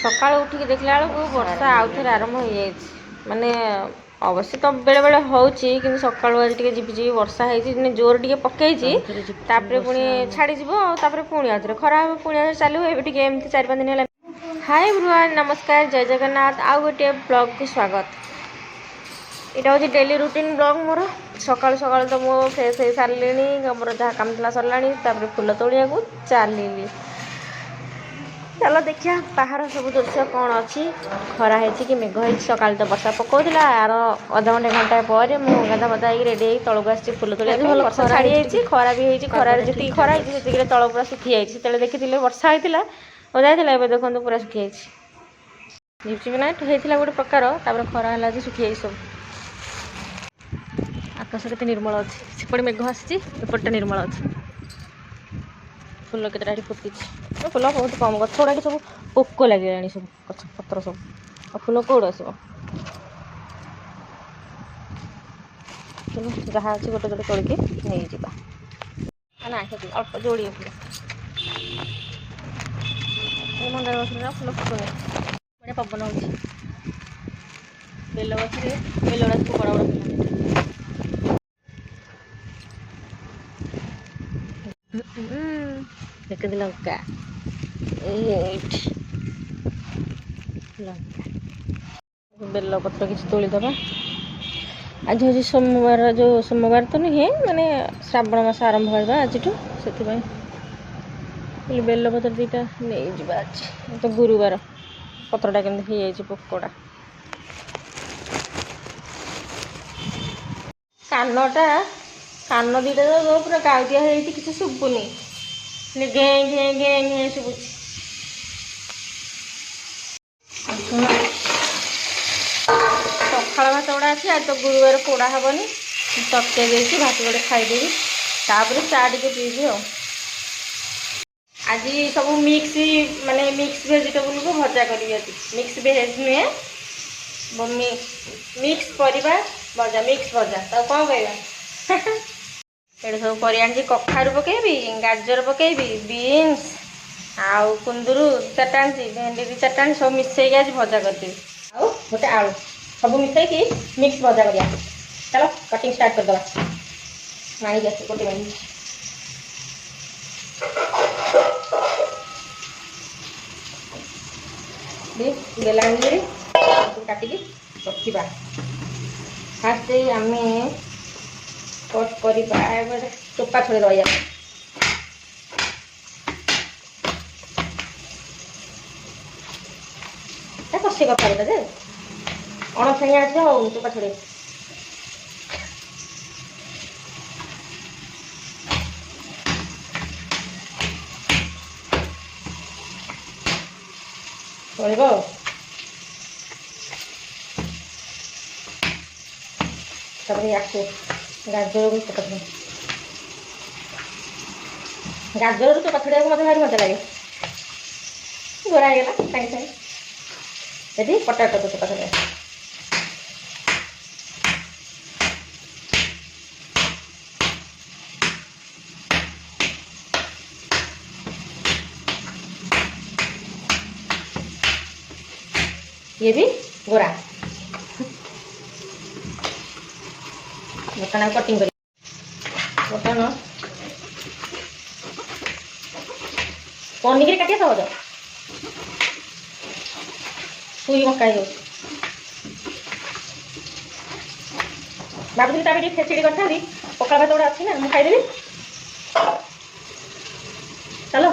सकाळू उठिक देखला बेलू वर्षा आउ थे आरंभ हो जाए माने अवश्य तो बेले बेले होची कि सकाळू आज टे झिपझिपि वर्षा होती जोर टे पकई पुणी छाड़ीज पुणी आउे खरा पुणी चलू ए एमती 4-5 दिन है। हाय एवरीवन नमस्कार जय जगन्नाथ आउ गोटे ब्लॉग को स्वागत। यहाँ हूँ डेली रूटीन ब्लॉग मोर सकाल सकाल तो मो फ्रेश हो सारे मोर जहाँ कम था सरला फूल तोड़िया को चलि चलो देखिया बाहर सब दृश्य कौन अच्छी खरा है कि मेघ हो सका तो वर्षा पकाला यार अध घंटे घंटा पर मुझे गाधा बधा रेडी तौक आसी फुल तोड़ा वर्षा छाड़ी खरा भी होती खरार जी खरा है तल पूरा सुखी जाए देखी वर्षा होता ओदा होता देखो पूरा सुखी जाए झिपझिप ना होता गोटे प्रकार खरा है सुखी जाए सब आकाश के निर्मल अच्छी सेपटे मेघ आसी एपटे निर्मल अच्छी फुल केतटा फुटी फुल बहुत कम गछ गुड़ा सब पोक लगे सब गछ पत्र सब फुल कौड़ आस जहाँ अच्छी गोटे गोटे तोड़िकी नहीं जावा ना अल्प जोड़िए फुल मंदार गछ फुल फुटुनी बढ़िया पवन हो बेल गछ बेल गुड़ा सब बड़ बड़ देख लंका बेल पत्र किसी तोड़ीदे आज हूँ सोमवार जो सोमवार तो नुहे माने श्रावण मास आरंभ होगा आज से बेल पत्र दीटा नहीं जा आज तो गुरुवार पत्रटा केमती पोकटा कानटा कान दीटा तो पूरा गाउदिया किसी शुभुनि घे घे घे घे शुभुची सकाल भात गुड़ा अच्छी आज तो गुरुवार पोड़ा हेनी तरकारी देती भात गोटे खाईदेवी तापर चा टे पीबी आज सब मिक्स माने मिक्स वेजिटेबल को भजा करी मिक्स वेज नुहे मिक्स परिबा भजा मिक्स भजा तो कौन कहवा ये सब कर कखारू पकेबी गाजर पकेबी बीन्स आउ कुंदरू 4टा आनी भेंडी 4टा आनी सब मिसई आज भजा करदेवी आउ गोटे आलू सब मिसई मिक्स भजा करिया चलो कटिंग स्टार्ट करदे माणी आस गोटे मिनट बेला काटिकी रखा फास्ट आम कट कर चोपा छड़े रहा कषे कथा जे अणफेणिया आज हो चोपा छड़े चलो आसे गाजर को चोपा छड़े गाजर चोपा छड़े मत भारी मजा लगे गोरा होगा सागे सागे यदि पटाटो तो चोपा छड़े ये भी गोरा बटन कटिंग कर बटन पनिर काटिया सहज सुई मका भाभी ताकि खेचड़ी कर पका भात गुड़ा अच्छी ना मुझे खाईदेवी चलो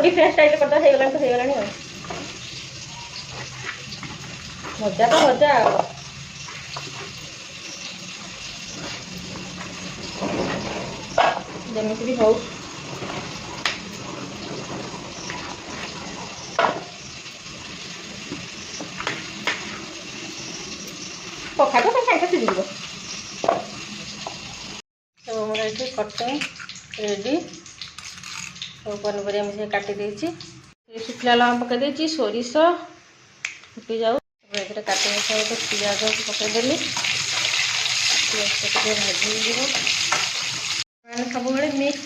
डिफरेंट टाइप करदे तो हो मजा तो मजा जमीती भी हो पखा तो साइड सीझ तो मोर ये कटिंग रेडी सब पनीपरिया मुझे काटी देती शुखला लगा पकईदे सोरिष फुटी जाऊ काटिंग सहित पियाज पकईदेली भाजी सब मिक्स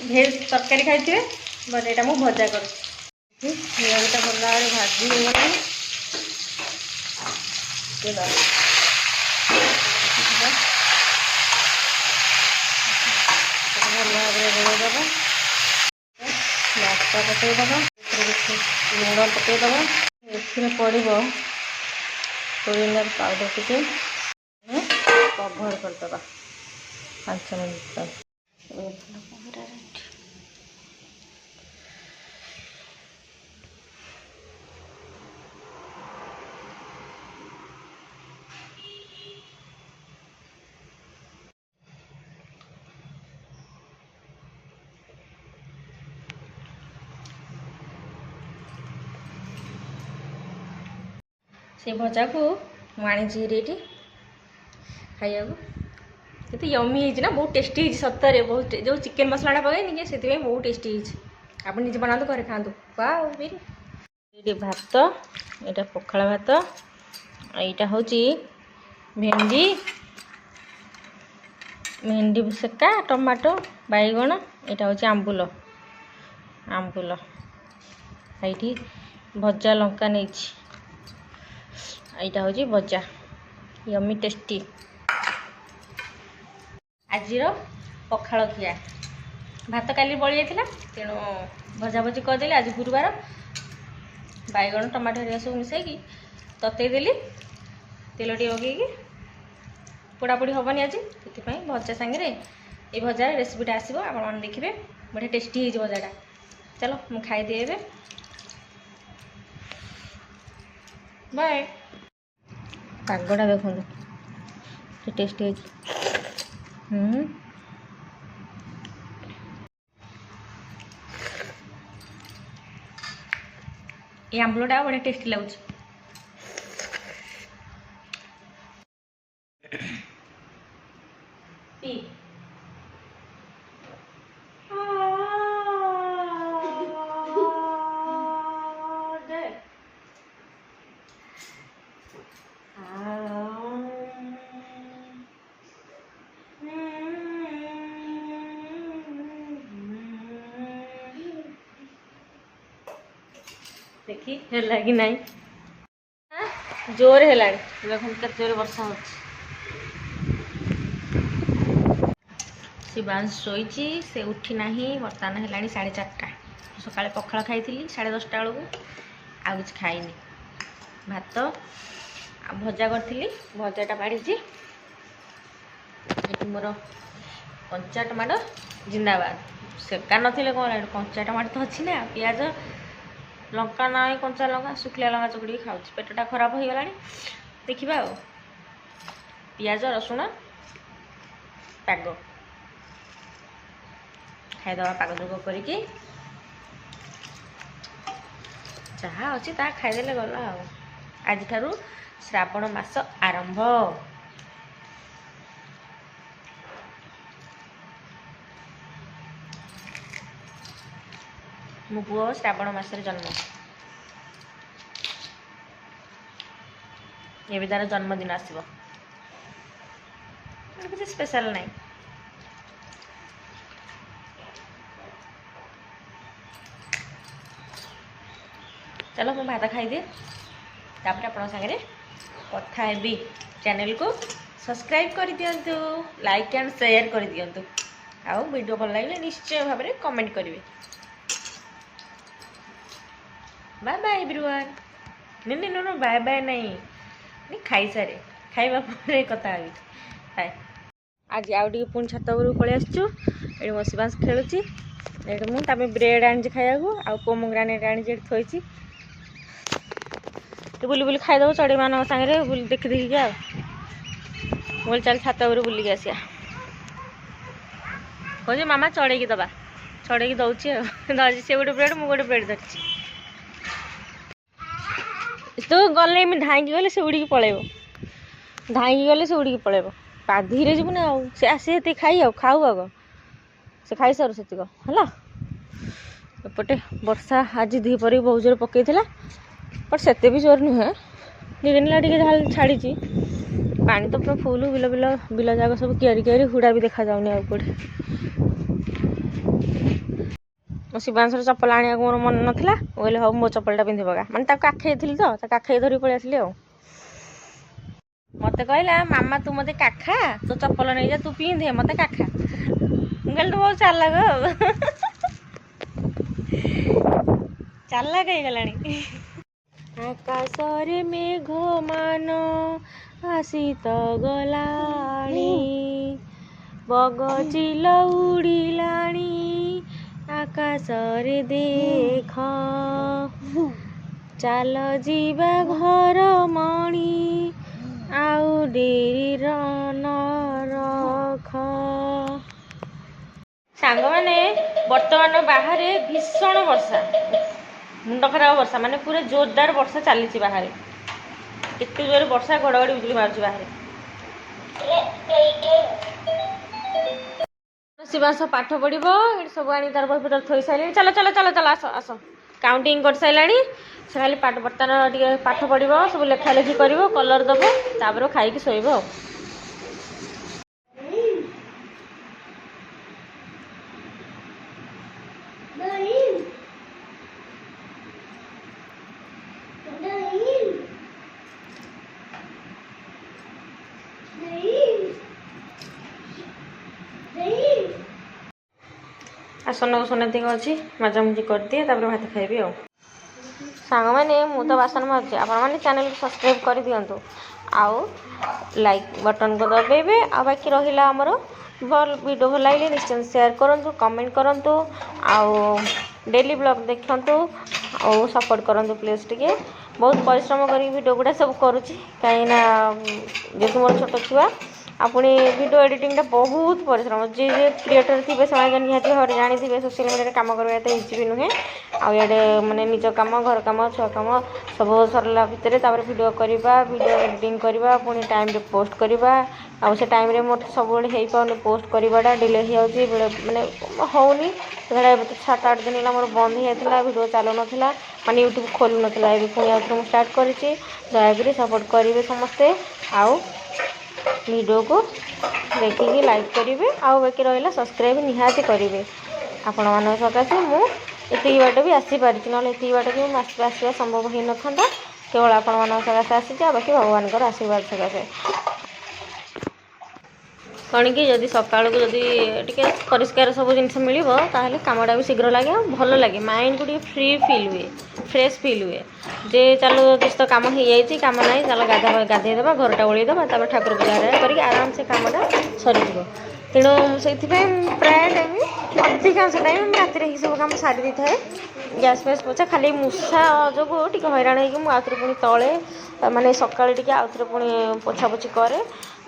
भेज तरकारी खाई बट यहाँ मुझे भजा कर ପିଆଜଟା ଭଲ ଭାବରେ ଭାଜି ହେଇଗଲାଣି। ତେଲ ଭଲ ଭାବରେ ଗୋଳେଇଦେବା। ଲଙ୍କା ପକାଇଦେବା, ଲୁଣ ପକାଇଦେବା। ଏଥିରେ ପଡ଼ିବ କୋରିଆଣ୍ଡର ପାଉଡ଼ର ଟିକେ କଭର କରିଦେବା 5 ମିନିଟ୍ ପାଇଁ। से भजा को मुझे एटी खाइबा केते यमी है ना, बहुत टेस्टी है सतरे। बहुत जो चिकेन मसला पकईनी कि से बहुत टेस्टी है। आप निजे बनाते घरे खातु। वाह ये भात, यहाँ पखाला भात, यहाँ हूँ भेंडी भेंडी सेका, टमाटो, बैगण, यहाँ हूँ आंबुल आंबुल, ये भजा लंका नहीं, यहाँ हूँ भजा यमी टेस्टी। आज पखाल खिया भात काली बड़ी जाता तेणु भजा भजी करदेली। आज गुरुवार बैगण टमाटो हरिया सब मिसैकी ततईदेली, तेल टे पकईकी पोड़ापोड़ी हेनी आज से भजा सांगे ये भजार रेसिपीटा आसो आप देखिए। बढ़िया टेस्टी है भजाटा। चलो मुझे खाईदिए ए बाय। पागटा देखो टेस्टी है। ये आंबुलटा बढ़िया टेस्टी लगुच। देखी है कि नहीं जोर है देखो जोर वर्षा हो। शिवांश शोची से उठी ना बर्तमान है 4:30। सकाଳେ पखाल खाई 10:30 बेलू आ कुछ खाईनी। भात भजा करी भजाटा बाढ़ी मोर कंचा टमाटो जिंदाबाद। सेका नथिले कौन कंचा टमाटो तो अच्छी ना। पियाज लंका ना कंचा लंका शुखिला लंका चकड़ी खाऊँ। पेटटा खराब हो गला। देखा पियाज रसुण पाग खाईदवा पाग जोग करके जहाँ अच्छी ता खाईदे गला। आज ठारू श्रावण मास आरंभ। मो पुओ श्रावण मासरे जन्म। ये भी तार जन्मदिन आसो किसी स्पेशल नहीं। चलो मैं भात खाईदिए तापर आप सागर कथा हेबी। चैनल को सब्सक्राइब कर दियंतु, लाइक एंड शेयर कर दियंतु। आउ वीडियो भल लगे निश्चय भाव में कमेंट करेंगे। Bye bye everyone. नहीं नो बाय बाय नहीं खाई सारे खाइबा कथा बाय। आज आउ टे पुणी छात उपरକୁ पळेଇ आसछु। एडी मो शिवांश खेलुची। एडी मु तामे ब्रेड आनी खाइबाकू आ पोमग्रानेट आनी जे थोइची। तो बुली बुली खाइदेव चढ़ई मान सागे बुली देखी देखिक आ बोल चल छात उपर बुलिक आसिया। कहे मामा चढ़ई दबा चढ़ई दौची से गोटे ब्रेड मु गोटे ब्रेड धरची। तो गले धाई गले से उड़ी पलैब धाई गले से उड़ी पलैब धीरे जीवन आ से आसे खाई खाऊ आग से खाई सारू से है। एपटे वर्षा आज द्विपर बहुत जोर पकई बट से भी जोर नुहे टे छाड़ी पानी तो पूरा फुल बिल बिल बिल जाक सब कियारी कियारी हुड़ा भी देखा जाऊनी आ कौटे। ମୋ ଶିବାଂଶର ଚପଲ ଆଣିବାକୁ ମୋର ମନେ ନଥିଲା ମୁଁ କହିଲି ହଉ ମୋ ଚପଲଟା ପିନ୍ଧି ପକା ମାନେ ତାକୁ କାଖେଇଥିଲି ତ ତା କାଖେଇ ଧରିକି ପଳେଇ ଆସିଲି ଆଉ ମତେ କହିଲା ମାମା ତୁ ମତେ କାଖା ତୋ ଚପଲ ନେଇଯା ତୁ ପିନ୍ଧେ ମତେ କାଖା ମୁଁ କହିଲି ତୁ ବହୁତ ଚାଲାକ ଆଉ ଚାଲାକ ହେଇଗଲାଣି ଆକାଶରେ ମେଘମାନ ଆସି ତ ଗଲାଣି ବଗଚିଲ ଉଡ଼ିଲାଣି ଆକାଶରେ ଦେଖ ଚାଲ ଯିବା ଘର ମଣି ଆଉ ଡେରିର ନ ରଖ ସାଙ୍ଗମାନେ ବର୍ତ୍ତମାନ ବାହାରେ ଭୀଷଣ ବର୍ଷା ମୁଣ୍ଡ ଖରାପ ବର୍ଷା ମାନେ ପୁରା ଜୋରଦାର ବର୍ଷା ଚାଲିଛି ବାହାରେ କେତେ ଜୋରରେ ବର୍ଷା ଘଡ଼ଘଡ଼ି ବିଜୁଳି ମାରୁଛି ବାହାରେ ଶିବାଂଶ ପାଠ ପଢ଼ିବ ଏଠି ସବୁ ଆଣି ତାର ବହିପତ୍ର ଥୋଇ ସାରିଲେଣି ଚାଲ ଚାଲ ଚାଲ ଚାଲ ଆସ ଆସ କାଉଣ୍ଟିଂ କରିସାରିଲାଣି ସେ ଖାଲି ବର୍ତ୍ତମାନ ଟିକେ ପାଠ ପଢ଼ିବ ସବୁ ଲେଖାଲେଖି କରିବ କଲର ଦେବ ତାପରେ ଖାଇକି ଶୋଇବ ଆଉ आसन कुसन एतिक अच्छी मजामुजी करदिए तापर भात खाइबी आ साଙ୍ଗमाने मु तो बासन माजुचे आपण माने चैनल को सब्सक्राइब कर दियंतु आउ लाइक बटन को दबेबे आ बाकी रहिला हमर भल वीडियो भल लागले निश्चय शेयर करंतु कमेंट करंतु आउ डेली ब्लॉग देखंतु आउ सपोर्ट करंतु प्लीज टिके बहुत परिश्रम करी वीडियो गुडा सब करूची काई ना जेतु मोर छोट छुआ आपणी वीडियो एडिटिंग बहुत परिश्रम जे क्रिएटर थे से निहती भाव जानी थे सोशल मीडिया कम करवा तो इजी भी नुहे आड़े मानने निज कम घर कम छुआ कम सब सरला भितर वीडियो करवा वीडियो एडिटिंग करवा पुणी टाइम रे पोस्ट करवा आउ से टाइम रे मोटे सब हो पाने पोस्ट करवाटा डिले हो मानने होनी 7-8 दिन है मोर बंद हो जाता वीडियो चलू नाला माने यूट्यूब खोलू नाला पुणी आउे मुझे स्टार्ट करी दयाकोरी सपोर्ट करेंगे समस्ते आउ वीडियो को देखिए लाइक करेंगे आउ बाकी रहा सब्सक्राइब निहाती करेंगे आपण मान सकाशे मुझे बाट भी आसीपारी ना ये बाट भी आसवा संभव हो न था केवल आपण मान सकाशे आसी बाकी भगवान आशीर्वाद सकाशे कौन कि जदि सका टी परिष्कार सब जिन मिल कमटा भी शीघ्र लगे भल लगे माइंड को फ्री फिल हुए फ्रेश फिल हुए जे चलो किस तो कम हो जाए कम ना चलो गाधेदेवा घरटा ओळेदेवा ठाकुर पूजा कर आराम से कमटा सरी तेणु से प्राय टाइम अधिकांश टाइम राति ही सब कम सारी दी थाए गैस फैस पोछा खाली मूषा जो हैरान होती पुणी तले मानने सका आउे पुणी पोछा पोछी करे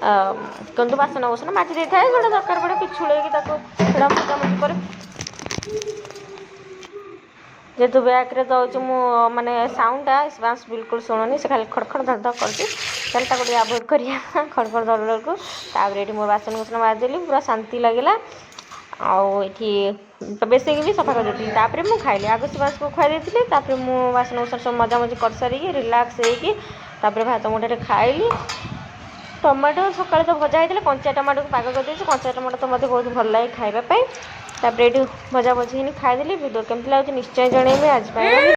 किंतु बासन बासन माटी दे थाए जो दरकार पड़े पिछुड़े मजामजी करे जेहेतु बैग्रे दौर मानने साउंडटा बांस बिल्कुल शुणुनी से खाली खड़खड़ धड़ धड़ कर आभोड कर खड़खड़ धड़ धड़ को तापर ये मोर बासन कुसन मारिदेली पूरा शांति लगेगा आठी बेस भी सफा कर देती मुझे खाइली आगे से बांस को खुआ देती मुझे बासन कुसन सब मजामजी कर सारिकी रिलैक्स होकर भात मुठारे खाइली टमाटो सका तो भजा होता कंचा टमाटो को पाग कर कंचा टमाटो तो मतलब बहुत भल लगे खावाई तापर ये भजा भजी खाईदेली वीडियो केमती लगे निश्चय जनइबे आज